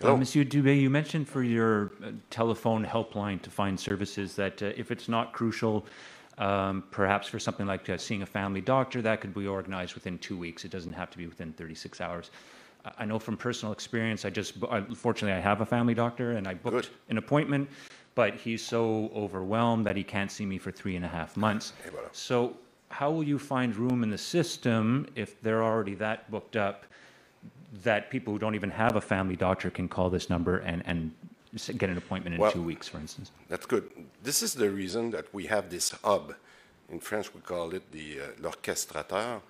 Monsieur Dubé, you mentioned for your telephone helpline to find services that if it's not crucial, perhaps for something like seeing a family doctor, that could be organized within 2 weeks. It doesn't have to be within 36 hours. I know from personal experience, unfortunately, I have a family doctor, and I booked an appointment, but he's so overwhelmed that he can't see me for 3.5 months. So how will you find room in the system if they're already that booked up, that people who don't even have a family doctor can call this number and get an appointment in 2 weeks, for instance? That's good. This is the reason that we have this hub. In French, we call it the l'orchestrateur,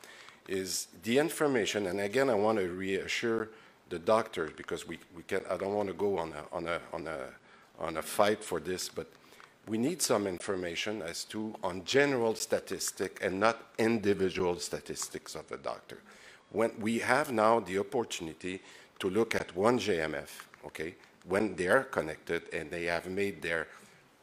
is the information. And again, I want to reassure the doctors, because I don't want to go on a fight for this, but we need some information on general statistic and not individual statistics of a doctor. When we have now the opportunity to look at one JMF, okay, when they are connected and they have made their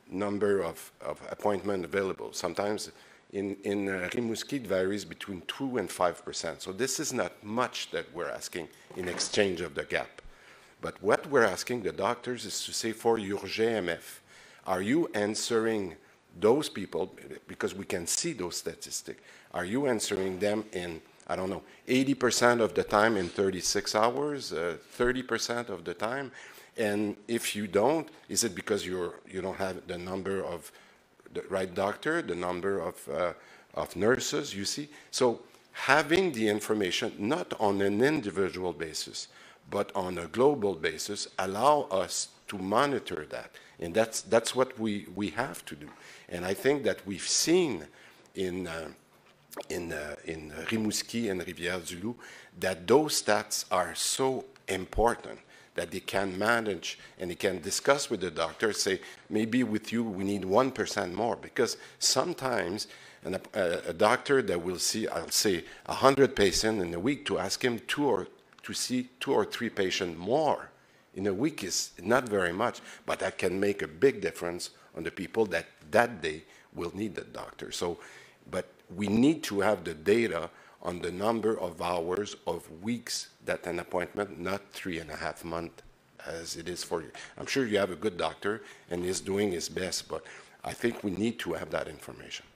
number of appointments available. Sometimes in Rimouski, it varies between 2 and 5%. So this is not much that we're asking in exchange of the gap. But what we're asking the doctors is to say, for your JMF, are you answering those people, because we can see those statistics, are you answering them in, I don't know, 80% of the time in 36 hours, 30% of the time? And if you don't, is it because you don't have the number of the right doctor, the number of nurses, you see? So having the information, not on an individual basis, but on a global basis, allow us to monitor that. And that's what we have to do. And I think that we've seen in Rimouski and Rivière-du-Loup that those stats are so important that they can manage and they can discuss with the doctor, say, maybe with you we need 1% more, because sometimes a doctor that will see, I'll say, 100 patients in a week, to ask him to see 2 or 3 patients more in a week is not very much, but that can make a big difference on the people that day will need the doctor. So, but we need to have the data on the number of hours, of weeks that an appointment, not 3.5 months as it is for you. I'm sure you have a good doctor and he's doing his best, but I think we need to have that information.